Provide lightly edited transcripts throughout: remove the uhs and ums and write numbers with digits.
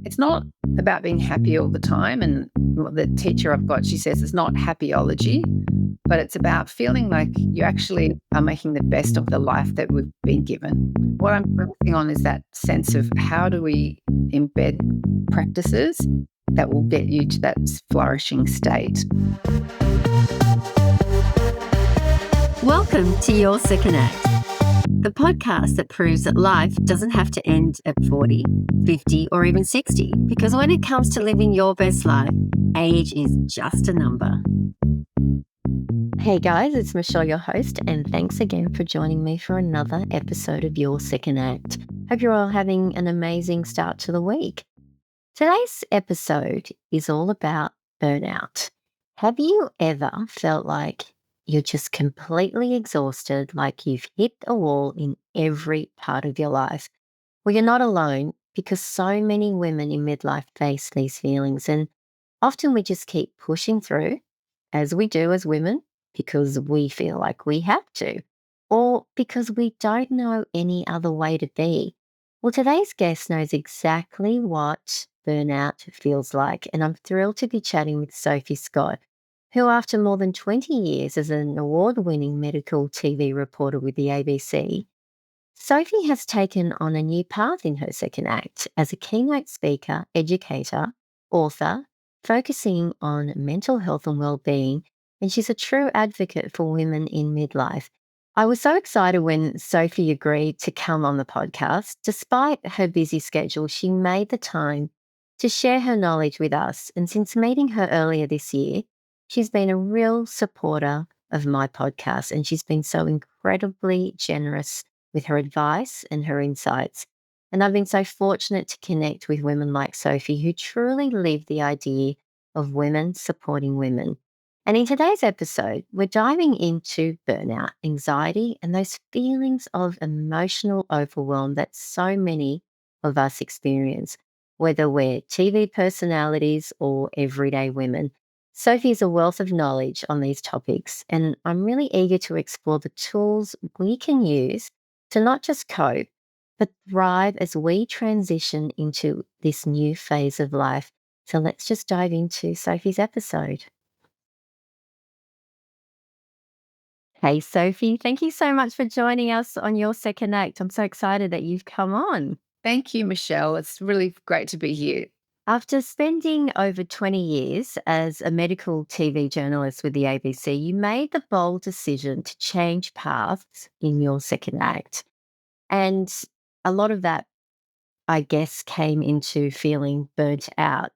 it's not about being happy all the time. And the teacher I've got, she says it's not happyology, but it's about feeling like you actually are making the best of the life that we've been given. What I'm focusing on is that sense of how do we embed practices that will get you to that flourishing state. Welcome to Your Second Act, the podcast that proves that life doesn't have to end at 40, 50, or even 60, because when it comes to living your best life, age is just a number. Hey guys, it's Michelle, your host, and thanks again for joining me for another episode of Your Second Act. Hope you're all having an amazing start to the week. Today's episode is all about burnout. Have you ever felt like you're just completely exhausted, like you've hit a wall in every part of your life? Well, you're not alone, because so many women in midlife face these feelings, and often we just keep pushing through, as we do as women, because we feel like we have to, or because we don't know any other way to be. Well, today's guest knows exactly what burnout feels like, and I'm thrilled to be chatting with Sophie Scott, who, after more than 20 years as an award winning medical TV reporter with the ABC, Sophie has taken on a new path in her second act as a keynote speaker, educator, author, focusing on mental health and well-being, and she's a true advocate for women in midlife. I was so excited when Sophie agreed to come on the podcast. Despite her busy schedule, she made the time to share her knowledge with us. And since meeting her earlier this year, she's been a real supporter of my podcast, and she's been so incredibly generous with her advice and her insights. And I've been so fortunate to connect with women like Sophie who truly live the idea of women supporting women. And in today's episode, we're diving into burnout, anxiety, and those feelings of emotional overwhelm that so many of us experience, whether we're TV personalities or everyday women. Sophie is a wealth of knowledge on these topics, and I'm really eager to explore the tools we can use to not just cope, but thrive as we transition into this new phase of life. So let's just dive into Sophie's episode. Hey, Sophie, thank you so much for joining us on Your Second Act. I'm so excited that you've come on. Thank you, Michelle. It's really great to be here. After spending over 20 years as a medical TV journalist with the ABC, you made the bold decision to change paths in your second act. And a lot of that, I guess, came into feeling burnt out.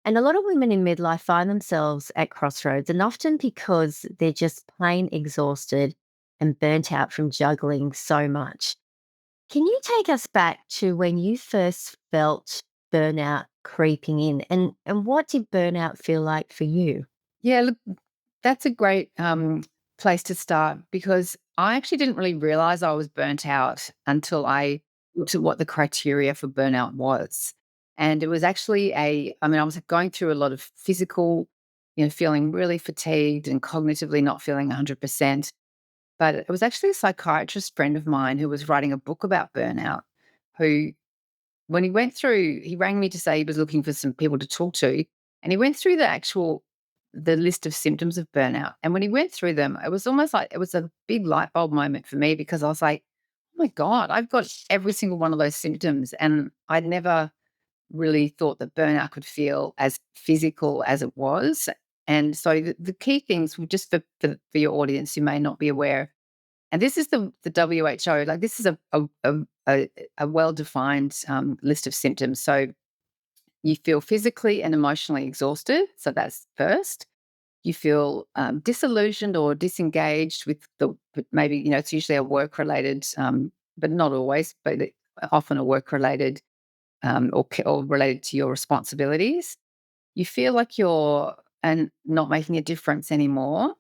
And a lot of women in midlife find themselves at crossroads, and often because they're just plain exhausted and burnt out from juggling so much. Can you take us back to when you first felt burnout creeping in, and what did burnout feel like for you? Yeah, look, that's a great place to start because I actually didn't really realize I was burnt out until I looked at what the criteria for burnout was. And it was actually I was going through a lot of physical, feeling really fatigued and cognitively not feeling 100%. But it was actually a psychiatrist friend of mine who was writing a book about burnout, who, when he went through, he rang me to say he was looking for some people to talk to. And he went through the list of symptoms of burnout. And when he went through them, it was almost like it was a big light bulb moment for me because I was like, oh my God, I've got every single one of those symptoms. And I'd never really thought that burnout could feel as physical as it was. And so the key things were just for your audience who may not be aware. And this is the WHO, like this is a well-defined list of symptoms. So you feel physically and emotionally exhausted. So that's first. You feel disillusioned or disengaged with maybe, it's usually a work-related, but not always, but often a work-related or related to your responsibilities. You feel like you're and not making a difference anymore.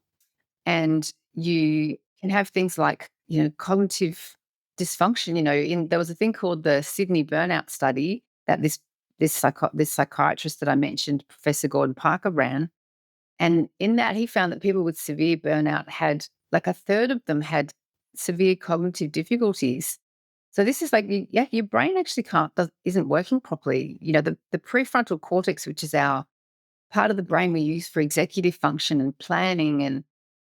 And you can have things like, cognitive dysfunction. There was a thing called the Sydney Burnout Study that this psychiatrist that I mentioned, Professor Gordon Parker, ran. And in that, he found that people with severe burnout had, like, a third of them had severe cognitive difficulties. So this is like, yeah, your brain actually isn't working properly. The prefrontal cortex, which is our part of the brain we use for executive function and planning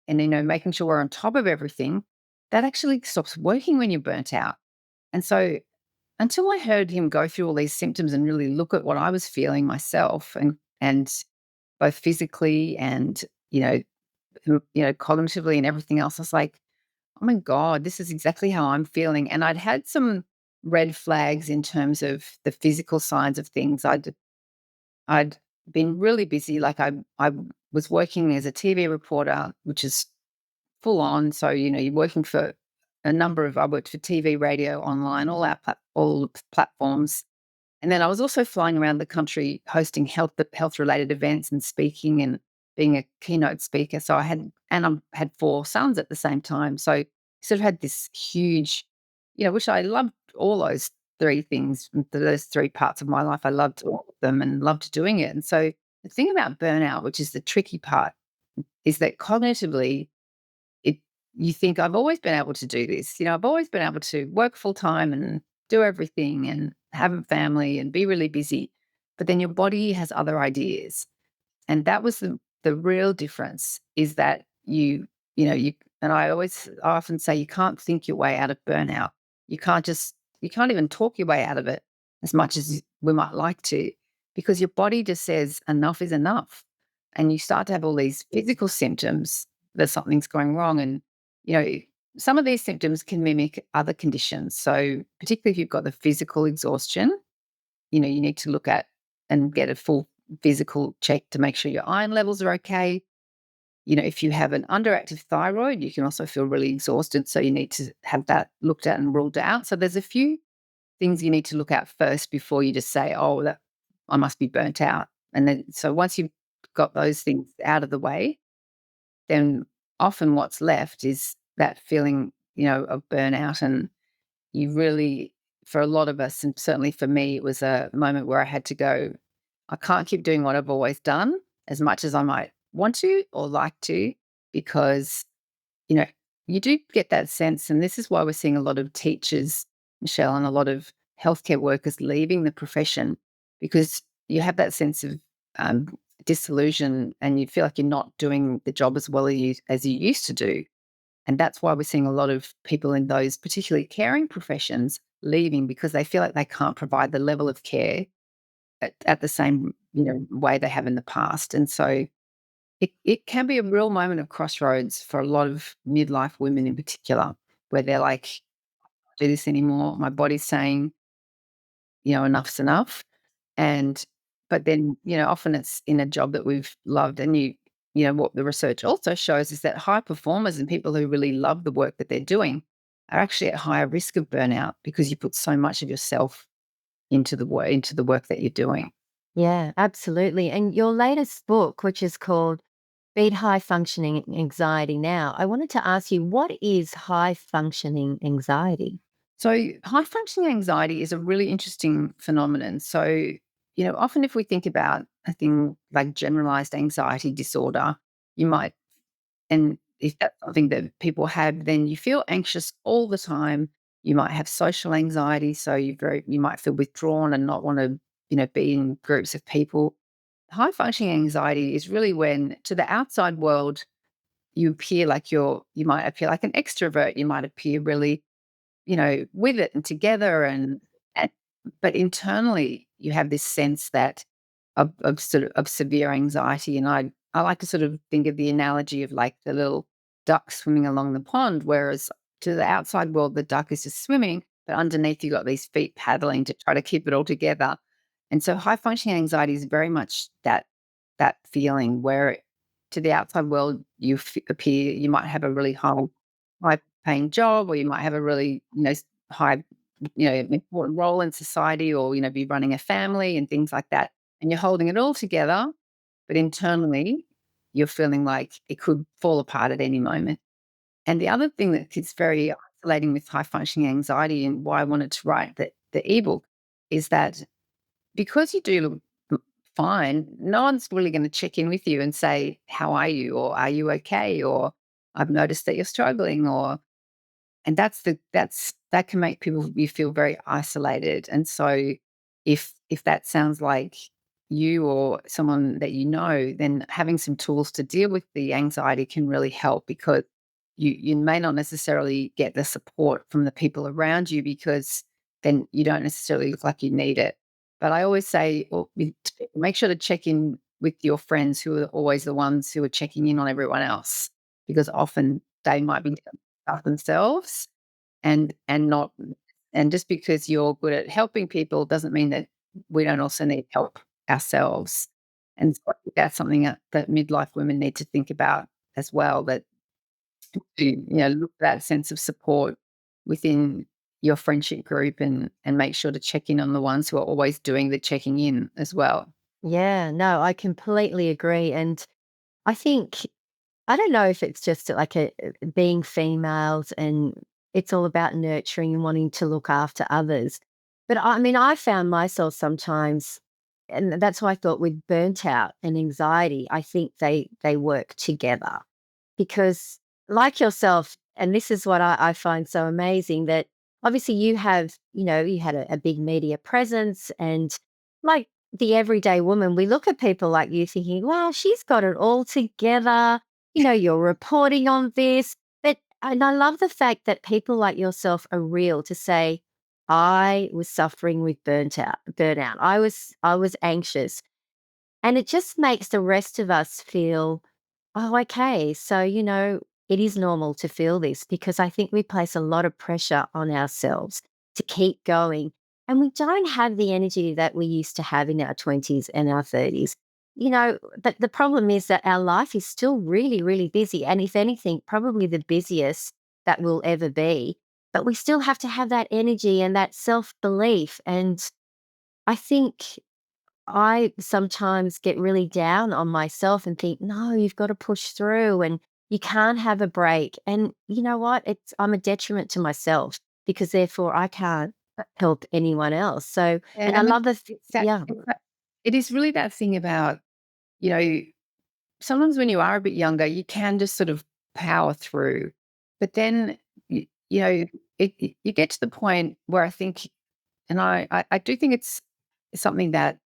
and making sure we're on top of everything, that actually stops working when you're burnt out. And so until I heard him go through all these symptoms and really look at what I was feeling myself and both physically and, you know, cognitively and everything else, I was like, oh my God, this is exactly how I'm feeling. And I'd had some red flags in terms of the physical signs of things. I'd been really busy. Like I was working as a TV reporter, which is full on. So, you're working for a number of, I worked for TV, radio, online, all the platforms. And then I was also flying around the country hosting health related events and speaking and being a keynote speaker. So I had 4 sons at the same time. So sort of had this huge, which I loved all those 3 things, those 3 parts of my life. I loved all of them and loved doing it. And so the thing about burnout, which is the tricky part, is that cognitively it you think I've always been able to do this. I've always been able to work full time and do everything and have a family and be really busy. But then your body has other ideas. And that was the real difference is that you and I often say you can't think your way out of burnout. You can't even talk your way out of it as much as we might like to, because your body just says enough is enough. And you start to have all these physical symptoms that something's going wrong. And, you know, some of these symptoms can mimic other conditions. So particularly if you've got the physical exhaustion, you need to look at and get a full physical check to make sure your iron levels are okay. If you have an underactive thyroid, you can also feel really exhausted. So you need to have that looked at and ruled out. So there's a few things you need to look at first before you just say, oh, that I must be burnt out. And then, so once you've got those things out of the way, then often what's left is that feeling, of burnout. And you really, for a lot of us, and certainly for me, it was a moment where I had to go, I can't keep doing what I've always done as much as I might want to or like to, because, you know, you do get that sense. And this is why we're seeing a lot of teachers, Michelle, and a lot of healthcare workers leaving the profession, because you have that sense of um, disillusion and you feel like you're not doing the job as well as you used to do. And that's why we're seeing a lot of people in those particularly caring professions leaving, because they feel like they can't provide the level of care at the same, way they have in the past. And so it can be a real moment of crossroads for a lot of midlife women in particular, where they're like, do this anymore. My body's saying, enough's enough. And but then, often it's in a job that we've loved. And what the research also shows is that high performers and people who really love the work that they're doing are actually at higher risk of burnout, because you put so much of yourself into the work that you're doing. Yeah, absolutely. And your latest book, which is called Beat High Functioning Anxiety Now, I wanted to ask you, what is high functioning anxiety? So, high functioning anxiety is a really interesting phenomenon. So, often if we think about a thing like generalized anxiety disorder, you might, and if that's something that people have, then you feel anxious all the time. You might have social anxiety. So, you might feel withdrawn and not want to, be in groups of people. High functioning anxiety is really when to the outside world, you might appear like an extrovert. You might appear really with it and together and but internally you have this sense that of sort of severe anxiety. And I like to sort of think of the analogy of like the little duck swimming along the pond, whereas to the outside world the duck is just swimming, but underneath you got these feet paddling to try to keep it all together. And so high functioning anxiety is very much that feeling where to the outside world appear, you might have a really high paying job, or you might have a really, high, important role in society, or, be running a family and things like that. And you're holding it all together, but internally you're feeling like it could fall apart at any moment. And the other thing that is very isolating with high functioning anxiety, and why I wanted to write the ebook, is that because you do look fine, no one's really going to check in with you and say, how are you? Or are you okay? Or I've noticed that you're struggling, or and that's that can make you feel very isolated. And so if that sounds like you or someone that you know, then having some tools to deal with the anxiety can really help, because you may not necessarily get the support from the people around you, because then you don't necessarily look like you need it. But I always say, well, make sure to check in with your friends, who are always the ones who are checking in on everyone else, because often they might be stuff themselves, and not, and just because you're good at helping people doesn't mean that we don't also need help ourselves. And so I think that's something that midlife women need to think about as well, that look for that sense of support within your friendship group, and make sure to check in on the ones who are always doing the checking in as well. Yeah, no, I completely agree. And I think, I don't know if it's just like being females and it's all about nurturing and wanting to look after others. But I mean, I found myself sometimes, and that's why I thought with burnt out and anxiety, I think they work together because, like yourself, and this is what I find so amazing, that obviously you have, you had a big media presence, and like the everyday woman, we look at people like you thinking, wow, she's got it all together. You're reporting on this. And I love the fact that people like yourself are real to say, I was suffering with burnout. I was anxious. And it just makes the rest of us feel, oh, okay. So, it is normal to feel this, because I think we place a lot of pressure on ourselves to keep going. And we don't have the energy that we used to have in our 20s and our 30s. But the problem is that our life is still really, really busy. And if anything, probably the busiest that we'll ever be. But we still have to have that energy and that self belief. And I think I sometimes get really down on myself and think, no, you've got to push through and you can't have a break. And you know what? I'm a detriment to myself, because therefore I can't help anyone else. So, Yeah, and I and love yeah, it is really that thing about, you know, sometimes when you are a bit younger, you can just sort of power through. But then, you know, you get to the point where I think, and I do think it's something that,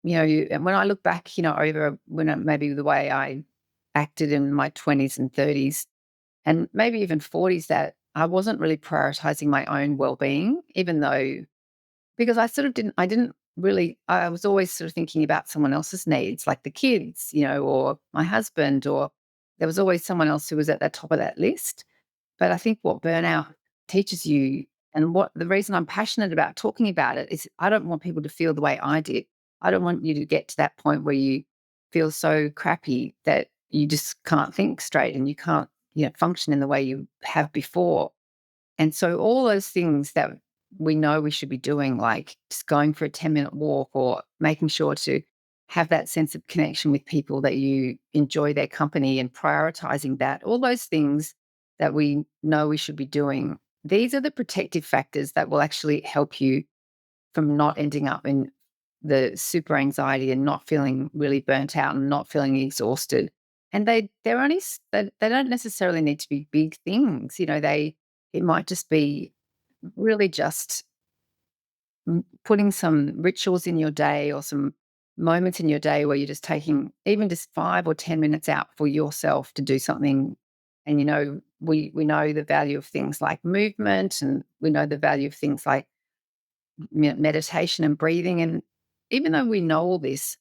and when I look back, over maybe the way I acted in my 20s and 30s, and maybe even 40s, that I wasn't really prioritizing my own well-being, even though, because I didn't really, I was always sort of thinking about someone else's needs, like the kids, or my husband, or there was always someone else who was at the top of that list. But I think what burnout teaches you, and what the reason I'm passionate about talking about it, is I don't want people to feel the way I did. I don't want you to get to that point where you feel so crappy that you just can't think straight and you can't, function in the way you have before. And so all those things that we know we should be doing, like just going for a 10-minute walk, or making sure to have that sense of connection with people that you enjoy their company, and prioritizing that, all those things that we know we should be doing, these are the protective factors that will actually help you from not ending up in the super anxiety and not feeling really burnt out and not feeling exhausted. And they're only they don't necessarily need to be big things. It might just be really just putting some rituals in your day, or some moments in your day where you're just taking even just 5 or 10 minutes out for yourself to do something. And we know the value of things like movement, and we know the value of things like meditation and breathing. And even though we know all this,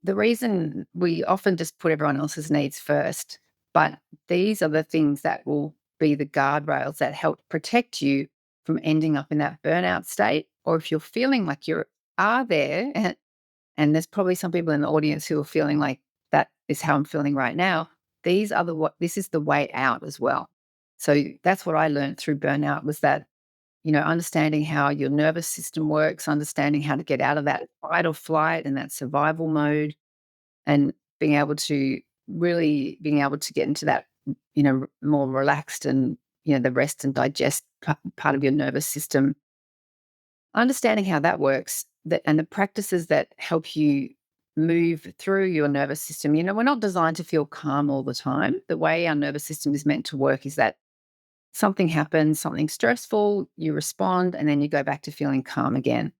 the reason we often just put everyone else's needs first, but these are the things that will be the guardrails that help protect you from ending up in that burnout state. Or if you're feeling like you are there, and there's probably some people in the audience who are feeling like that is how I'm feeling right now, this is the way out as well. So that's what I learned through burnout, was that, understanding how your nervous system works, understanding how to get out of that fight or flight and that survival mode, and being able to get into that, more relaxed, and, the rest and digest part of your nervous system, understanding how that works, and the practices that help you move through your nervous system. We're not designed to feel calm all the time. The way our nervous system is meant to work is that something happens, something stressful, you respond, and then you go back to feeling calm again.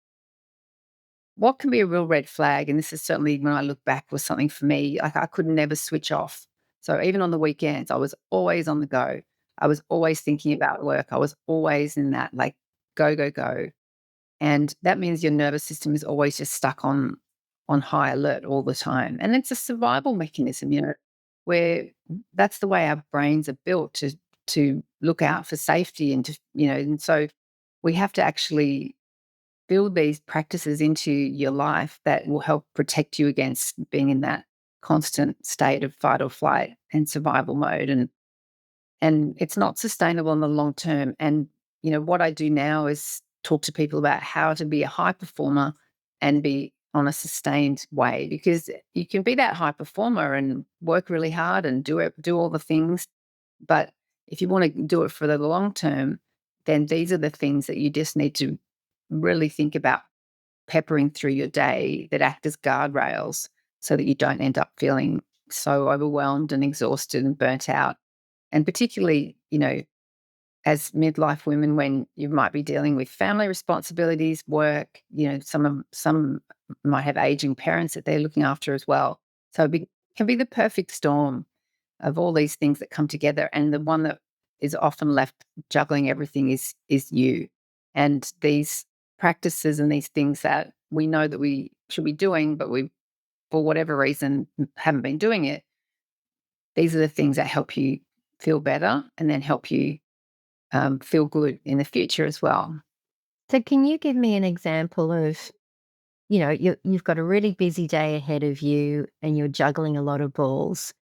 What can be a real red flag, and this is certainly when I look back was something for me, like I could never switch off. So even on the weekends, I was always on the go. I was always thinking about work. I was always in that like go, go, go. And that means your nervous system is always just stuck on high alert all the time. And it's a survival mechanism, where that's the way our brains are built to look out for safety and and so we have to actually build these practices into your life that will help protect you against being in that constant state of fight or flight and survival mode. And it's not sustainable in the long term. And what I do now is talk to people about how to be a high performer and be on a sustained way, because you can be that high performer and work really hard and do all the things, but if you want to do it for the long term, then these are the things that you just need to really think about peppering through your day that act as guardrails so that you don't end up feeling so overwhelmed and exhausted and burnt out. And particularly, as midlife women, when you might be dealing with family responsibilities, work, some might have aging parents that they're looking after as well. So can be the perfect storm of all these things that come together. And the one that is often left juggling everything is you. And these practices and these things that we know that we should be doing, but we, for whatever reason, haven't been doing it. These are the things that help you feel better and then help you feel good in the future as well. So, can you give me an example of, you've got a really busy day ahead of you and you're juggling a lot of balls.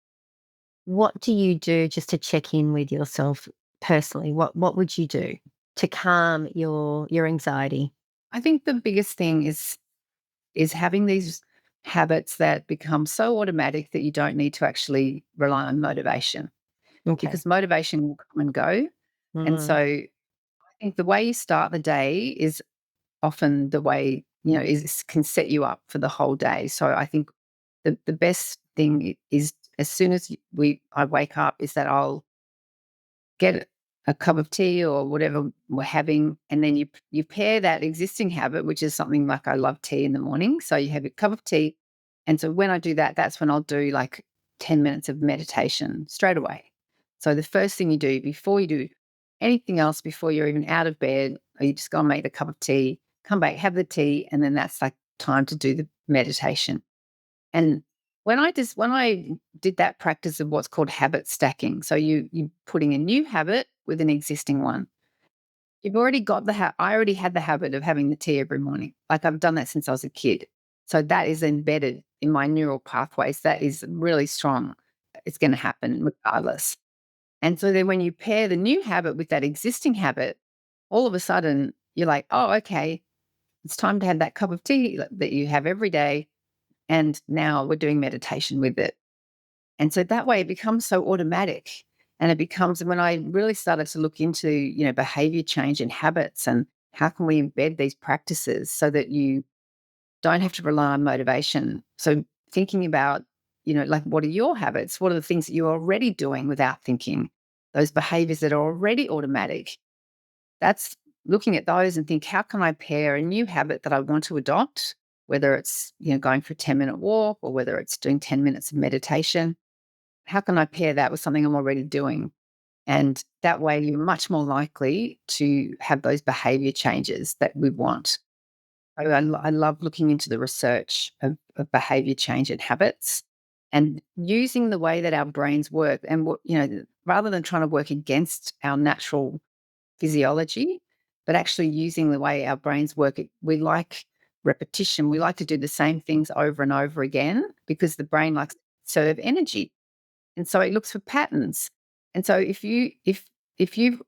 What do you do just to check in with yourself personally? What would you do to calm your anxiety? I think the biggest thing is having these habits that become so automatic that you don't need to actually rely on motivation, Okay. because motivation will come and go. And so Mm. I think the way you start the day is often the way, is can set you up for the whole day. So I think the best thing is as soon as I wake up is that I'll get a cup of tea or whatever we're having, and then you pair that existing habit, which is something like I love tea in the morning. So you have a cup of tea, and so when I do that, that's when I'll do like 10 minutes of meditation straight away. So the first thing you do before you do anything else, before you're even out of bed, or you just go and make a cup of tea, come back, have the tea, and then that's like time to do the meditation. And when I did that practice of what's called habit stacking, so you putting a new habit with an existing one. You've already got I already had the habit of having the tea every morning. Like I've done that since I was a kid. So that is embedded in my neural pathways. That is really strong. It's going to happen regardless. And so then when you pair the new habit with that existing habit, all of a sudden you're like, oh, okay, it's time to have that cup of tea that you have every day. And now we're doing meditation with it. And so that way it becomes so automatic. And it becomes when I really started to look into, behavior change and habits and how can we embed these practices so that you don't have to rely on motivation. So thinking about, like what are your habits? What are the things that you're already doing without thinking? Those behaviors that are already automatic. That's looking at those and think, how can I pair a new habit that I want to adopt, whether it's, going for a 10-minute walk or whether it's doing 10 minutes of meditation. How can I pair that with something I'm already doing? And that way you're much more likely to have those behavior changes that we want. I love looking into the research of behavior change and habits and using the way that our brains work and rather than trying to work against our natural physiology, but actually using the way our brains work. We like repetition. We like to do the same things over and over again because the brain likes to conserve energy. And so it looks for patterns. And so if you've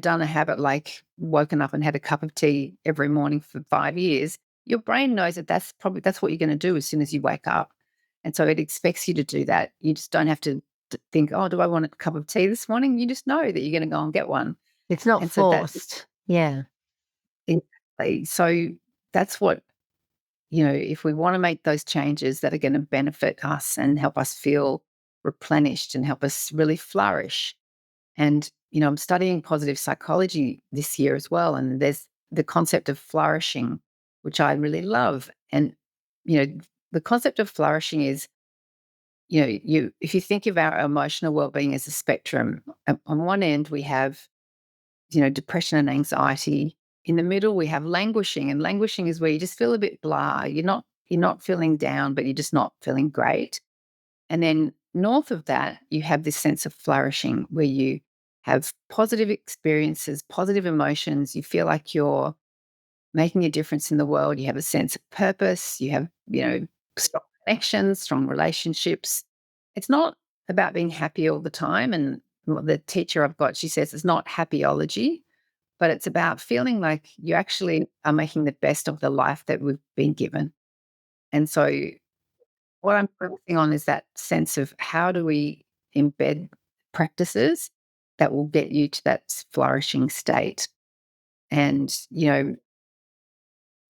done a habit like woken up and had a cup of tea every morning for 5 years, your brain knows that that's what you're going to do as soon as you wake up. And so it expects you to do that. You just don't have to think, oh, do I want a cup of tea this morning? You just know that you're going to go and get one. It's not And so that forced. Yeah. exactly. So that's what, if we want to make those changes that are going to benefit us and help us feel replenished and help us really flourish, And, I'm studying positive psychology this year as well. And there's the concept of flourishing, which I really love. And, you know, the concept of flourishing is, if you think of our emotional well-being as a spectrum, on one end we have, depression and anxiety. In the middle we have languishing, and languishing is where you just feel a bit blah. You're not feeling down, but you're just not feeling great. And then north of that, you have this sense of flourishing where you have positive experiences, positive emotions. You feel like you're making a difference in the world. You have a sense of purpose. You have, strong connections, strong relationships. It's not about being happy all the time. And the teacher I've got, she says it's not happyology, but it's about feeling like you actually are making the best of the life that we've been given. And so what I'm focusing on is that sense of how do we embed practices that will get you to that flourishing state. And,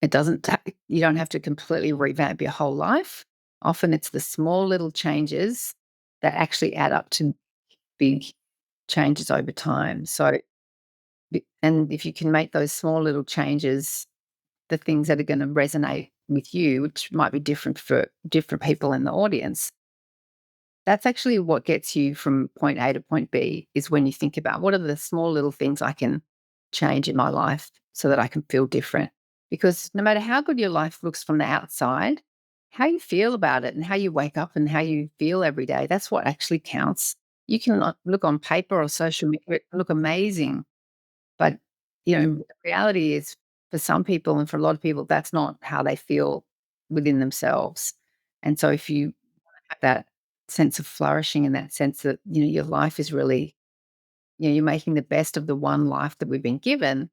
it doesn't, you don't have to completely revamp your whole life. Often it's the small little changes that actually add up to big changes over time. So, and if you can make those small little changes, the things that are going to resonate with you, which might be different for different people in the audience, that's actually what gets you from point A to point B, is when you think about what are the small little things I can change in my life so that I can feel different. Because no matter how good your life looks from the outside, how you feel about it and how you wake up and how you feel every day, that's what actually counts. You can look on paper or social media, it can look amazing. But, the reality is for some people and for a lot of people, that's not how they feel within themselves. And so if you have that sense of flourishing and that sense that, your life is really, you're making the best of the one life that we've been given,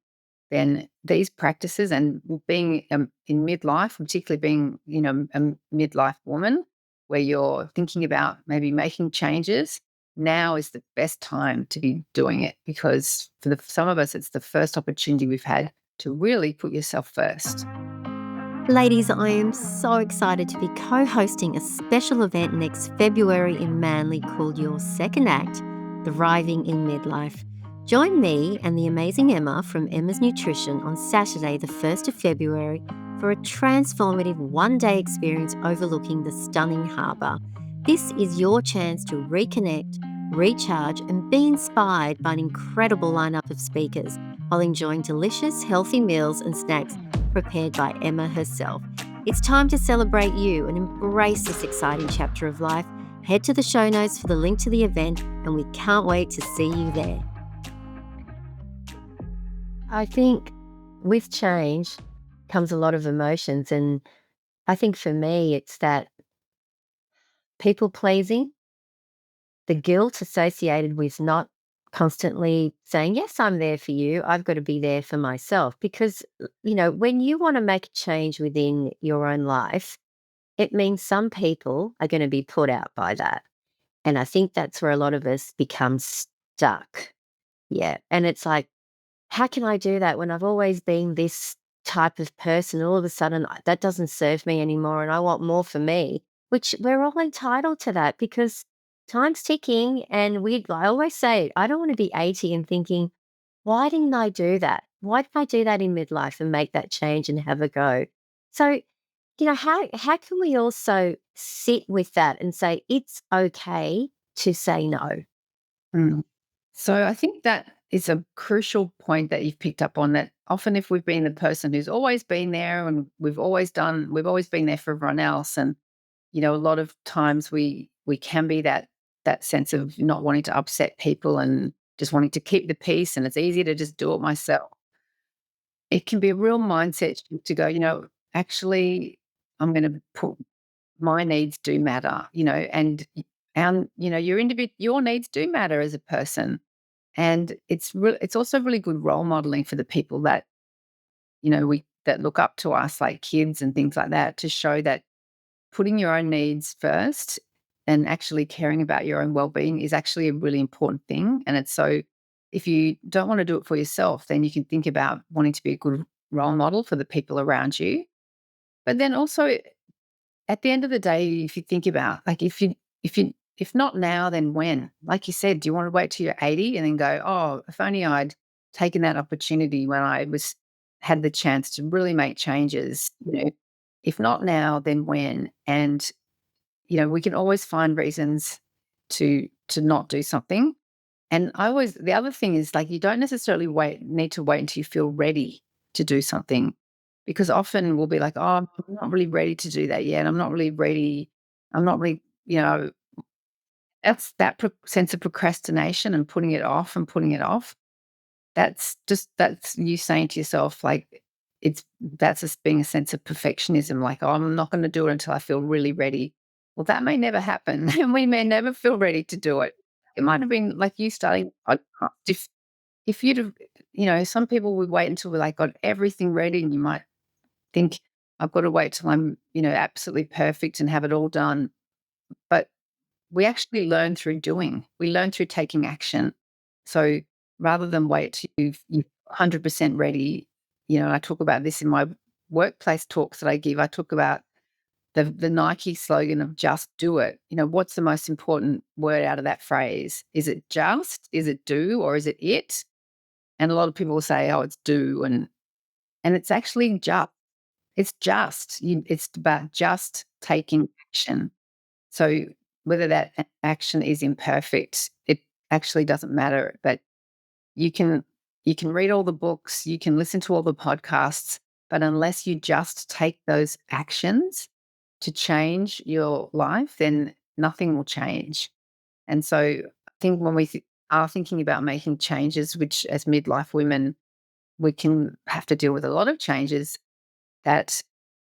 then these practices and being in midlife, particularly being, a midlife woman, where you're thinking about maybe making changes, now is the best time to be doing it, because for some of us, it's the first opportunity we've had to really put yourself first. Ladies, I am so excited to be co hosting a special event next February in Manly called Your Second Act, Thriving in Midlife. Join me and the amazing Emma from Emma's Nutrition on Saturday, the 1st of February, for a transformative one-day experience overlooking the stunning harbour. This is your chance to reconnect, recharge, and be inspired by an incredible lineup of speakers while enjoying delicious, healthy meals and snacks prepared by Emma herself. It's time to celebrate you and embrace this exciting chapter of life. Head to the show notes for the link to the event, and we can't wait to see you there. I think with change comes a lot of emotions, and I think for me, it's that people pleasing, the guilt associated with not constantly saying, yes, I'm there for you. I've got to be there for myself. Because, when you want to make a change within your own life, it means some people are going to be put out by that. And I think that's where a lot of us become stuck. Yeah. And it's like, how can I do that when I've always been this type of person? All of a sudden, that doesn't serve me anymore, and I want more for me, which we're all entitled to that because time's ticking. And I always say, I don't want to be 80 and thinking, why didn't I do that? Why did I do that in midlife and make that change and have a go? So, how can we also sit with that and say it's okay to say no? Mm. So I think that is a crucial point that you've picked up on, that often if we've been the person who's always been there and we've always been there for everyone else. And, a lot of times we can be that sense of not wanting to upset people and just wanting to keep the peace, and it's easy to just do it myself. It can be a real mindset shift to go, actually, I'm going to put my needs do matter, and your needs do matter as a person. And it's also really good role modeling for the people that, we that look up to us, like kids and things like that, to show that putting your own needs first and actually caring about your own well-being is actually a really important thing. And it's so, if you don't want to do it for yourself, then you can think about wanting to be a good role model for the people around you. But then also, at the end of the day, if you think about, like, if if not now, then when? Like you said, do you want to wait till you're 80 and then go, oh, if only I'd taken that opportunity when I was had the chance to really make changes, if not now, then when? And, we can always find reasons to not do something. And the other thing is, like, you don't necessarily need to wait until you feel ready to do something, because often we'll be like, oh, I'm not really ready to do that yet. I'm not really ready. I'm not really, that's that sense of procrastination and putting it off and putting it off. That's you saying to yourself, like, that's just being a sense of perfectionism, like, oh, I'm not going to do it until I feel really ready. Well, that may never happen, and we may never feel ready to do it. It might have been like you starting a podcast. If you'd have, some people would wait until they got everything ready, and you might think, I've got to wait till I'm, absolutely perfect and have it all done. But we actually learn through doing. We learn through taking action. So rather than wait till you're 100% ready, I talk about this in my workplace talks that I give. I talk about the Nike slogan of "just do it." What's the most important word out of that phrase? Is it just? Is it do? Or is it it? And a lot of people will say, "Oh, it's do," and it's actually just. It's just. It's about just taking action. So whether that action is imperfect, it actually doesn't matter. But you can you can read all the books, you can listen to all the podcasts, but unless you just take those actions to change your life, then nothing will change. And so I think when we are thinking about making changes, which as midlife women, we can have to deal with a lot of changes, that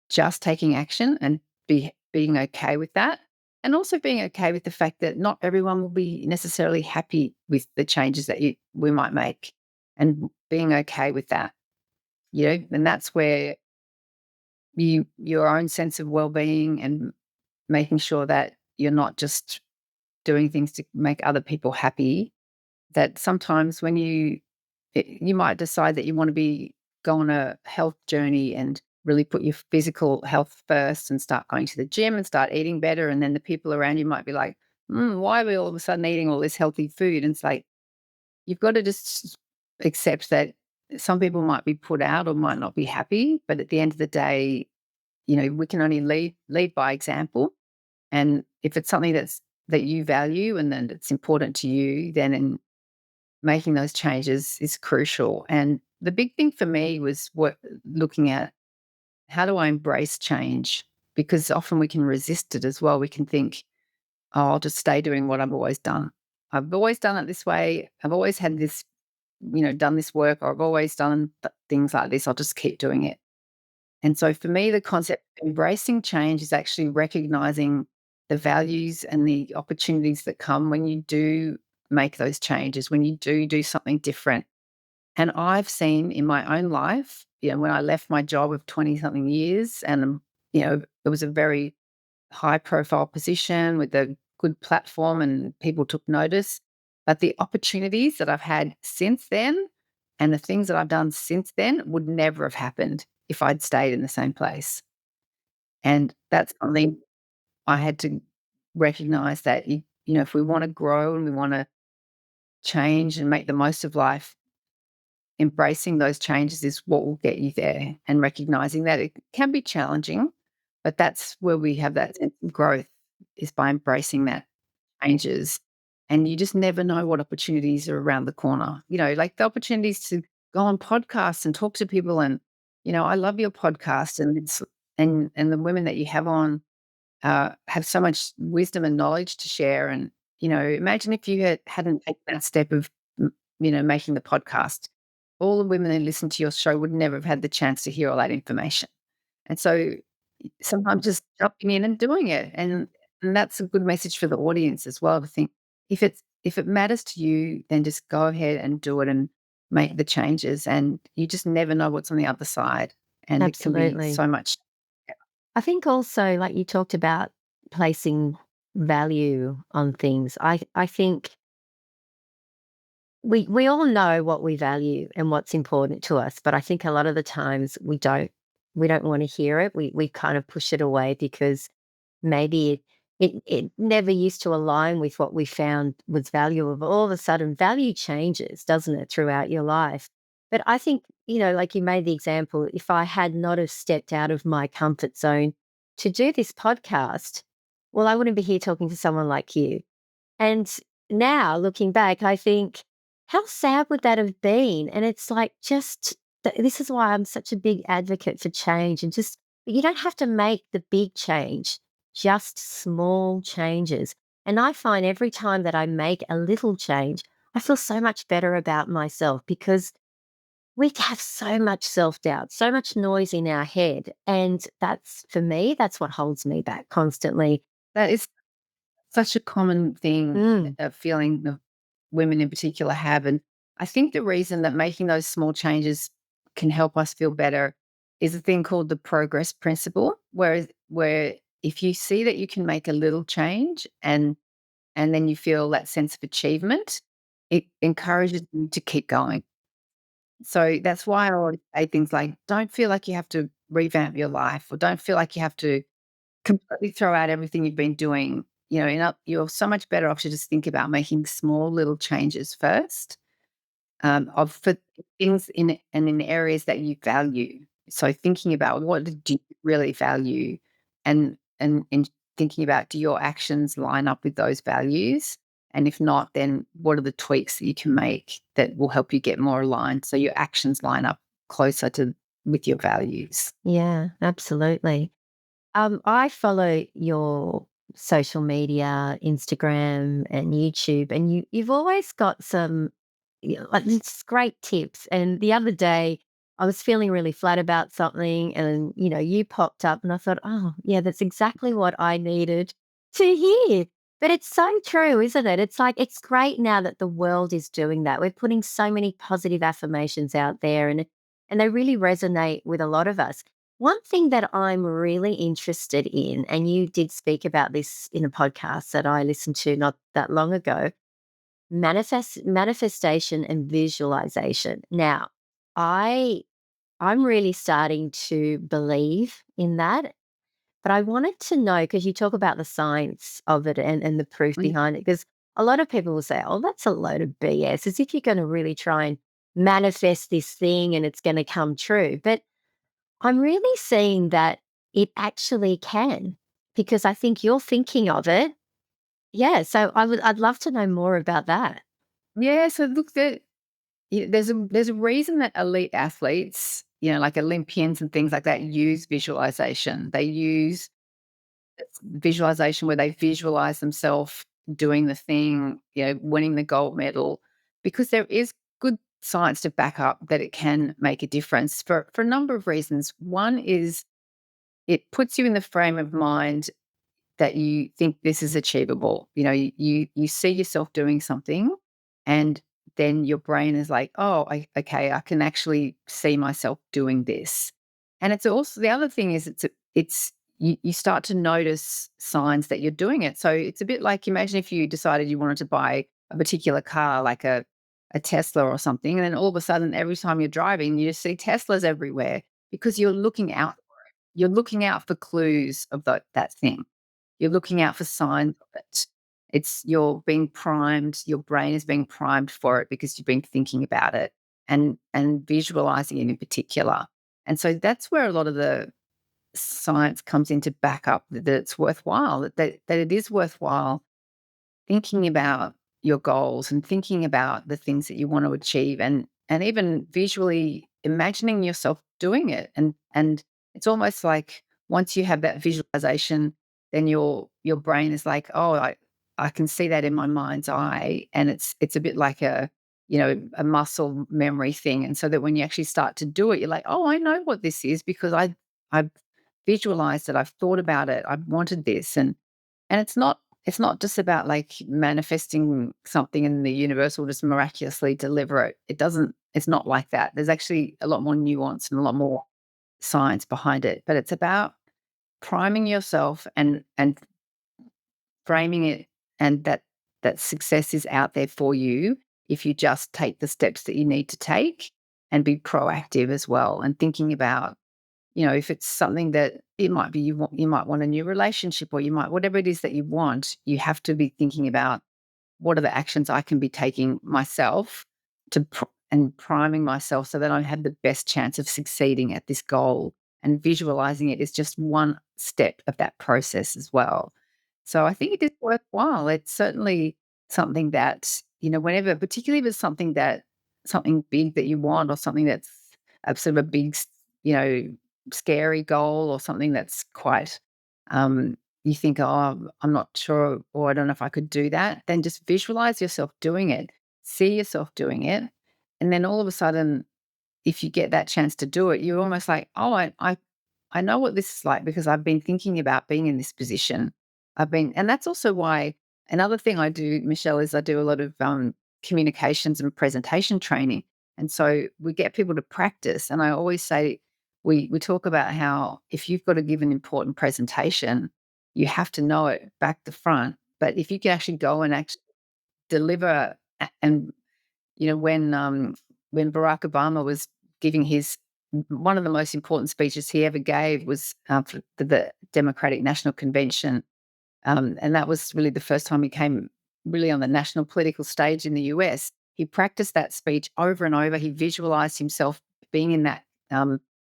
just taking action and being okay with that. And also being okay with the fact that not everyone will be necessarily happy with the changes that we might make, and being okay with that, and that's where your own sense of well-being and making sure that you're not just doing things to make other people happy, that sometimes when you might decide that you want to go on a health journey and really put your physical health first and start going to the gym and start eating better. And then the people around you might be like, why are we all of a sudden eating all this healthy food? And it's like, you've got to just accept that some people might be put out or might not be happy. But at the end of the day, we can only lead by example. And if it's something that you value and then it's important to you, then making those changes is crucial. And the big thing for me was looking at, how do I embrace change? Because often we can resist it as well. We can think, oh, I'll just stay doing what I've always done. I've always done it this way. I've always had this, done this work, or I've always done things like this. I'll just keep doing it. And so for me, the concept of embracing change is actually recognizing the values and the opportunities that come when you do make those changes, when you do something different. And I've seen in my own life, when I left my job of 20 something years, and, it was a very high profile position with a good platform and people took notice. But the opportunities that I've had since then and the things that I've done since then would never have happened if I'd stayed in the same place. And that's something I had to recognize, that, if we want to grow and we want to change and make the most of life, embracing those changes is what will get you there, and recognizing that it can be challenging, but that's where we have that sense of growth, is by embracing that changes. And you just never know what opportunities are around the corner. Like the opportunities to go on podcasts and talk to people. And, I love your podcast, and and the women that you have on have so much wisdom and knowledge to share. And, imagine if you hadn't taken that step of, making the podcast, all the women who listen to your show would never have had the chance to hear all that information. And so sometimes just jumping in and doing it. And that's a good message for the audience as well, to think, if it matters to you, then just go ahead and do it and make the changes. And you just never know what's on the other side. And it can be Absolutely. so much. I think also, like you talked about placing value on things. I think we all know what we value and what's important to us, but I think a lot of the times we don't want to hear it. We kind of push it away because maybe it never used to align with what we found was valuable. All of a sudden, value changes, doesn't it, throughout your life? But I think, like you made the example, if I had not have stepped out of my comfort zone to do this podcast, well, I wouldn't be here talking to someone like you. And now looking back, I think, how sad would that have been? And it's like, this is why I'm such a big advocate for change, and just, you don't have to make the big change, just small changes. And I find every time that I make a little change, I feel so much better about myself, because we have so much self doubt, so much noise in our head. And that's, for me, that's what holds me back constantly. That is such a common thing, Mm, a feeling that women in particular have. And I think the reason that making those small changes can help us feel better is a thing called the progress principle, where if you see that you can make a little change and then you feel that sense of achievement, it encourages you to keep going. So that's why I always say things like, don't feel like you have to revamp your life, or don't feel like you have to completely throw out everything you've been doing. You're so much better off to just think about making small little changes first, of for things in areas that you value. So thinking about what do you really value, and thinking about, do your actions line up with those values? And if not, then what are the tweaks that you can make that will help you get more aligned so your actions line up closer to with your values? yeah, absolutely. I follow your social media, Instagram and YouTube, and you've always got some, like, these great tips. And the other day, I was feeling really flat about something, and you popped up, and I thought, oh yeah, that's exactly what I needed to hear. But it's so true, isn't it? It's like, it's great now that the world is doing that. We're putting so many positive affirmations out there, and they really resonate with a lot of us. One thing that I'm really interested in, and you did speak about this in a podcast that I listened to not that long ago, manifestation and visualization. Now, I I'm really starting to believe in that, but I wanted to know, because you talk about the science of it and the proof Mm. behind it, because a lot of people will say, oh, that's a load of BS, as if you're going to really try and manifest this thing and it's going to come true. But I'm really seeing that it actually can, because I think you're thinking of it. Yeah, so I'd love to know more about that. Yeah, so look, there's a reason that elite athletes, like Olympians and things like that, use visualization. They use visualization where they visualize themselves doing the thing, winning the gold medal, because there is good science to back up that it can make a difference for a number of reasons. One is it puts you in the frame of mind that you think this is achievable. You see yourself doing something, and then your brain is like, "Oh, okay, I can actually see myself doing this." And it's also, the other thing is, it's you start to notice signs that you're doing it. So it's a bit like, imagine if you decided you wanted to buy a particular car, like a Tesla or something, and then all of a sudden, every time you're driving, you just see Teslas everywhere because you're looking out for clues of that thing. You're looking out for signs of it. You're being primed, your brain is being primed for it because you've been thinking about it and visualizing it in particular. And so that's where a lot of the science comes in to back up that it's worthwhile, that it is worthwhile thinking about your goals and thinking about the things that you want to achieve, and even visually imagining yourself doing it. And it's almost like, once you have that visualization, then your brain is like, oh, I can see that in my mind's eye. And it's a bit like a muscle memory thing. And so that when you actually start to do it, you're like, oh, I know what this is, because I've visualized it, I've thought about it, I've wanted this. And it's not just about like manifesting something and the universe will just miraculously deliver it. It's not like that. There's actually a lot more nuance and a lot more science behind it. But it's about priming yourself and framing it, and that success is out there for you if you just take the steps that you need to take, and be proactive as well, and thinking about, if it's something that it might be you might want a new relationship, or you might whatever it is that you want, you have to be thinking about what are the actions I can be taking myself and priming myself so that I have the best chance of succeeding at this goal. And visualizing it is just one step of that process as well. So I think it is worthwhile. It's certainly something that, whenever, particularly if it's something big that you want, or something that's a sort of a big, scary goal, or something that's quite, you think, oh, I'm not sure, or I don't know if I could do that, then just visualize yourself doing it, see yourself doing it. And then all of a sudden, if you get that chance to do it, you're almost like, oh, I know what this is like, because I've been thinking about being in this position. And that's also why another thing I do, Michelle, is I do a lot of communications and presentation training. And so we get people to practice. And I always say, we talk about how if you've got to give an important presentation, you have to know it back to front. But if you can actually go and actually deliver, and when Barack Obama was giving his one of the most important speeches he ever gave was for the Democratic National Convention, and that was really the first time he came really on the national political stage in the US. He practiced that speech over and over. He visualized himself being in that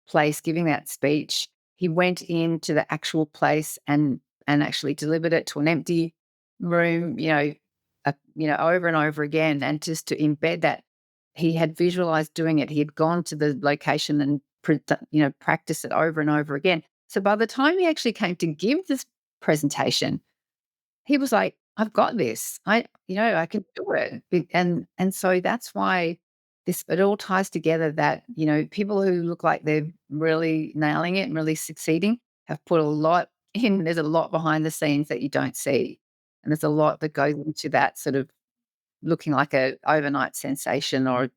place, giving that speech. He went into the actual place and actually delivered it to an empty room, over and over again, and just to embed that he had visualized doing it. He had gone to the location and practiced it over and over again. So by the time he actually came to give this presentation, he was like, "I've got this. I can do it." And so that's why it all ties together, that, people who look like they're really nailing it and really succeeding have put a lot in. There's a lot behind the scenes that you don't see. And there's a lot that goes into that sort of looking like a overnight sensation, or,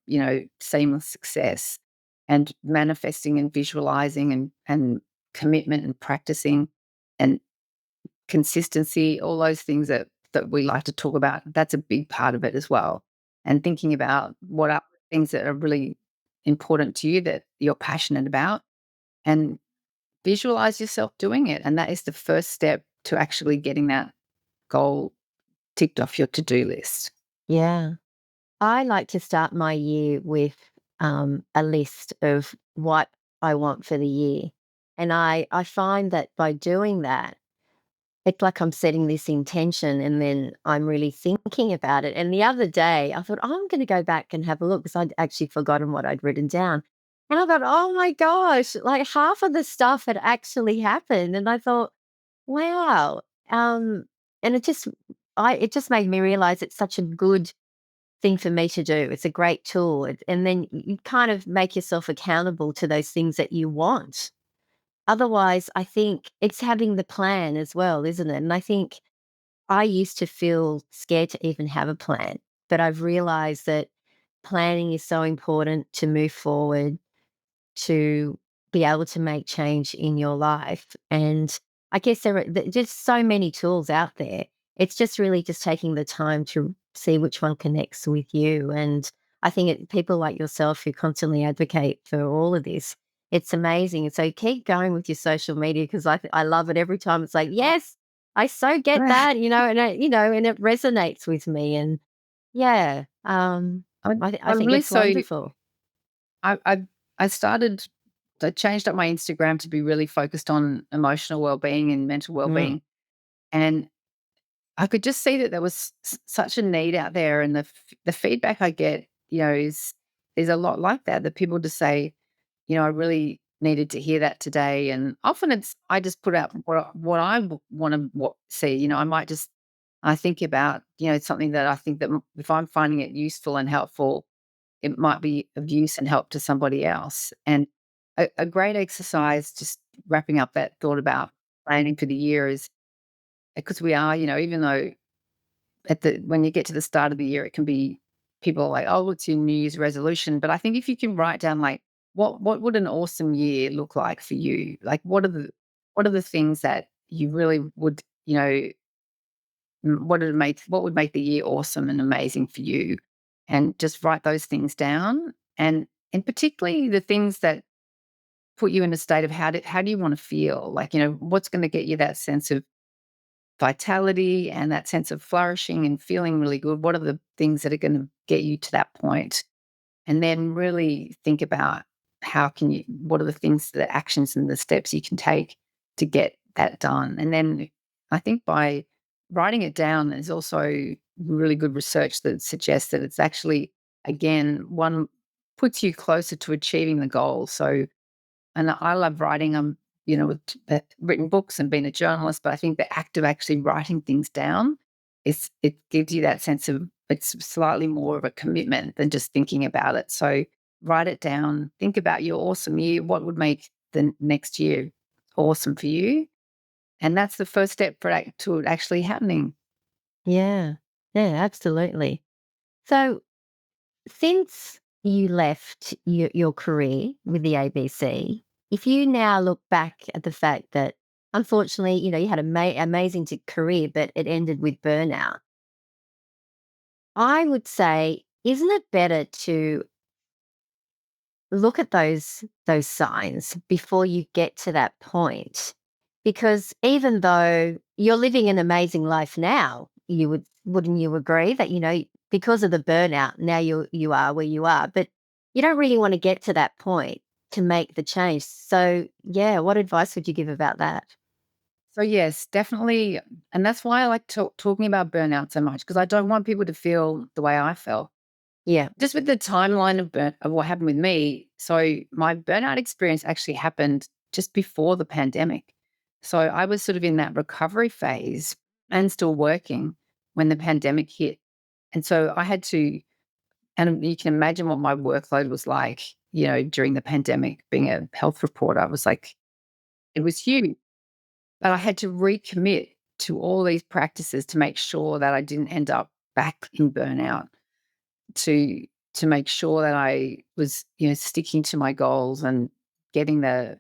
seamless success, and manifesting and visualizing, and commitment and practicing and consistency, all those things that we like to talk about. That's a big part of it as well. And thinking about what are things that are really important to you, that you're passionate about, and visualize yourself doing it. And that is the first step to actually getting that goal ticked off your to-do list. Yeah. I like to start my year with a list of what I want for the year. And I find that by doing that, it's like I'm setting this intention and then I'm really thinking about it. And the other day, I thought, oh, I'm going to go back and have a look because I'd actually forgotten what I'd written down. And I thought, oh my gosh, like half of the stuff had actually happened. And I thought, wow. And it just made me realize it's such a good thing for me to do. It's a great tool. And then you kind of make yourself accountable to those things that you want. Otherwise, I think it's having the plan as well, isn't it? And I think I used to feel scared to even have a plan, but I've realized that planning is so important to move forward, to be able to make change in your life. And I guess there are just so many tools out there. It's just really just taking the time to see which one connects with you. And I think people like yourself who constantly advocate for all of this, it's amazing. And so keep going with your social media because I love it every time. It's like, yes, I so get that, and it resonates with me. And yeah, I I'm think really it's so wonderful. I I I started I changed up my Instagram to be really focused on emotional well-being and mental Mm, well-being, and I could just see that there was such a need out there, and the feedback I get, is a lot like that. That people just say, I really needed to hear that today, and often I just put out what I want to see. I might just I think about something that I think that if I'm finding it useful and helpful, it might be of use and help to somebody else. And a great exercise, just wrapping up that thought about planning for the year, is because we are, even though when you get to the start of the year, it can be people are like, oh, what's your New Year's resolution? But I think if you can write down like what would an awesome year look like for you? Like what are the things that you really would, what would make the year awesome and amazing for you? And just write those things down. And particularly the things that put you in a state of how do you want to feel? Like, what's going to get you that sense of vitality and that sense of flourishing and feeling really good? What are the things that are going to get you to that point? And then really think about what are the things, the actions and the steps you can take to get that done. And then I think by writing it down, there's also really good research that suggests that it's actually, again, one puts you closer to achieving the goal. So, and I love writing. With written books and being a journalist, but I think the act of actually writing things down it gives you that sense of it's slightly more of a commitment than just thinking about it. So write it down. Think about your awesome year. What would make the next year awesome for you? And that's the first step to it actually happening. Yeah. Yeah, absolutely. So since you left your career with the ABC, if you now look back at the fact that unfortunately, you had an amazing career, but it ended with burnout, I would say, isn't it better to look at those signs before you get to that point? Because even though you're living an amazing life now, wouldn't you agree that, because of the burnout, now you are where you are, but you don't really want to get to that point to make the change. So yeah, what advice would you give about that? So yes, definitely. And that's why I like talking about burnout so much, because I don't want people to feel the way I felt. Yeah. Just with the timeline of what happened with me, so my burnout experience actually happened just before the pandemic. So I was sort of in that recovery phase and still working when the pandemic hit. And so I had to, and you can imagine what my workload was like, during the pandemic, being a health reporter. I was like, it was huge. But I had to recommit to all these practices to make sure that I didn't end up back in burnout, to make sure that I was, sticking to my goals and getting the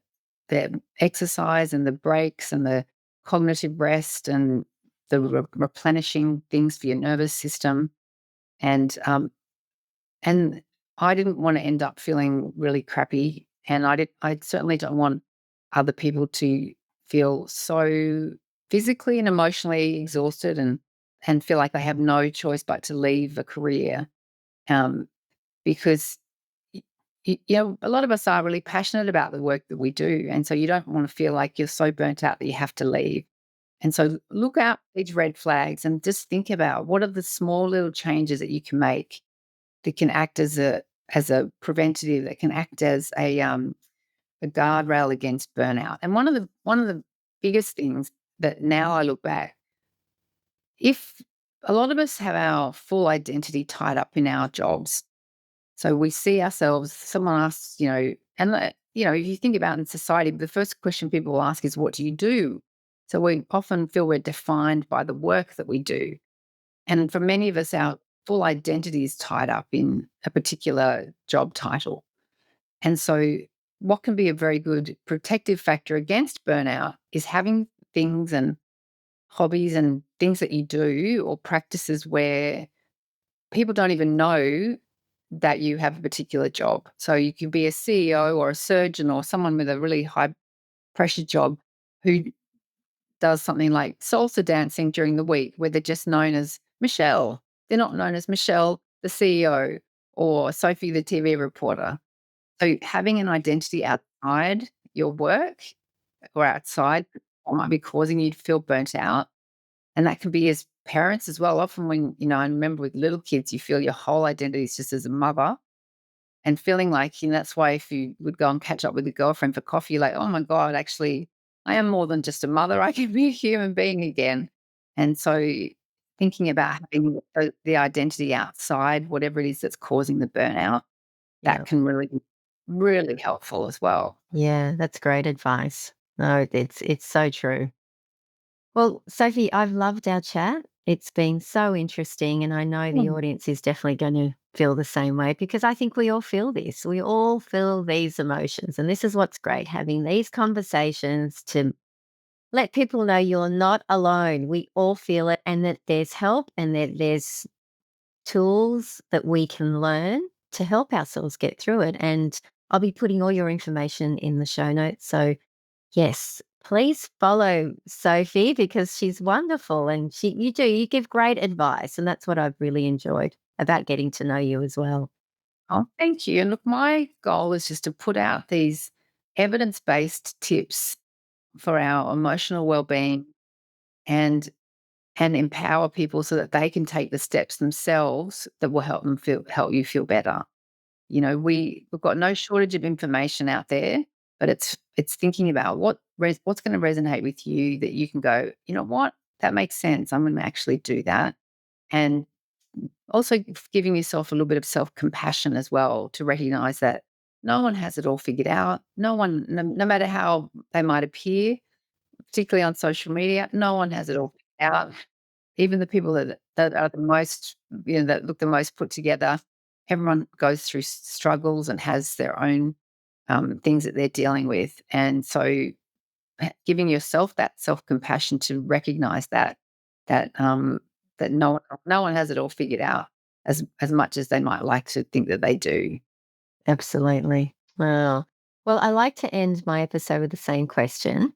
exercise and the breaks and the cognitive rest and the replenishing things for your nervous system. And I didn't want to end up feeling really crappy, and I certainly don't want other people to feel so physically and emotionally exhausted and feel like they have no choice but to leave a career. Um, because a lot of us are really passionate about the work that we do, and so you don't want to feel like you're so burnt out that you have to leave. And so look out these red flags and just think about what are the small little changes that you can make that can act as a preventative, that can act as a guardrail against burnout. And one of the biggest things that now I look back, if a lot of us have our full identity tied up in our jobs, so we see ourselves, someone asks, and, if you think about in society, the first question people will ask is, what do you do? So we often feel we're defined by the work that we do. And for many of us, our full identity is tied up in a particular job title. And so what can be a very good protective factor against burnout is having things and hobbies and things that you do or practices where people don't even know that you have a particular job. So you can be a CEO or a surgeon or someone with a really high pressure job who does something like salsa dancing during the week where they're just known as Michelle. They're not known as Michelle, the CEO, or Sophie, the TV reporter. So having an identity outside your work or outside what might be causing you to feel burnt out. And that can be as parents as well. Often when, I remember with little kids, you feel your whole identity is just as a mother and feeling like, that's why if you would go and catch up with a girlfriend for coffee, you're like, oh my God, actually, I am more than just a mother. I can be a human being again. And so thinking about having the identity outside whatever it is that's causing the burnout, Yeah. that can really be really helpful as well. Yeah, that's great advice. No, it's so true. Well, Sophie, I've loved our chat. It's been so interesting, and I know the Mm. audience is definitely going to feel the same way because I think we all feel this. We all feel these emotions. And this is what's great having these conversations to let people know you're not alone. We all feel it, and that there's help and that there's tools that we can learn to help ourselves get through it. And I'll be putting all your information in the show notes. So, yes, please follow Sophie because she's wonderful and you give great advice. And that's what I've really enjoyed about getting to know you as well. Oh, thank you. And look, my goal is just to put out these evidence-based tips for our emotional well-being and empower people so that they can take the steps themselves that will help you feel better. We've got no shortage of information out there, but it's thinking about what's going to resonate with you that you can go, you know what, that makes sense. I'm going to actually do that, and also giving yourself a little bit of self compassion as well to recognize that no one has it all figured out. No one, no matter how they might appear, particularly on social media, no one has it all figured out. Even the people that are the most, that look the most put together, everyone goes through struggles and has their own things that they're dealing with. And so giving yourself that self-compassion to recognize that that no one has it all figured out as much as they might like to think that they do. Absolutely. Wow. Well, I like to end my episode with the same question.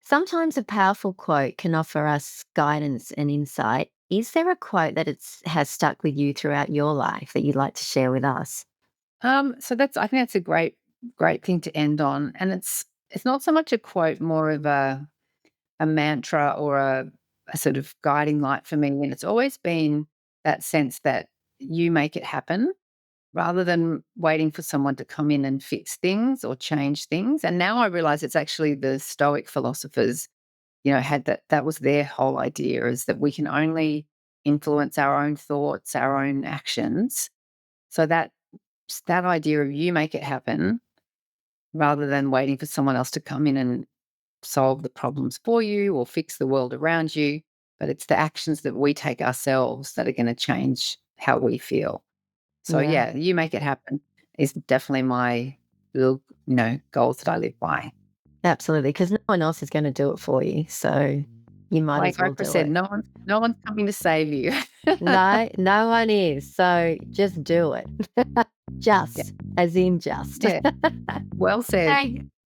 Sometimes a powerful quote can offer us guidance and insight. Is there a quote that has stuck with you throughout your life that you'd like to share with us? So I think that's a great thing to end on. And it's not so much a quote, more of a mantra or a sort of guiding light for me. And it's always been that sense that you make it happen rather than waiting for someone to come in and fix things or change things. And now I realize it's actually the Stoic philosophers, had that was their whole idea, is that we can only influence our own thoughts, our own actions. So that idea of you make it happen rather than waiting for someone else to come in and solve the problems for you or fix the world around you, but it's the actions that we take ourselves that are going to change how we feel. So Yeah, yeah, you make it happen is definitely my little, goals that I live by. absolutely. Because no one else is going to do it for you. So you might Like as well Oprah do said, it. no one's coming to save you. No, no one is. So just do it. Yeah, Just, as in just. yeah. Well said.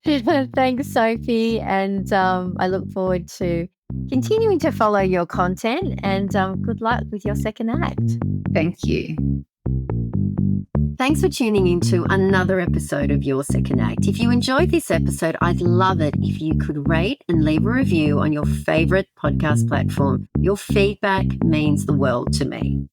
Thank- Thanks, Sophie. And I look forward to continuing to follow your content and good luck with your second act. Thank you. Thanks for tuning in to another episode of Your Second Act. If you enjoyed this episode, I'd love it if you could rate and leave a review on your favorite podcast platform. Your feedback means the world to me.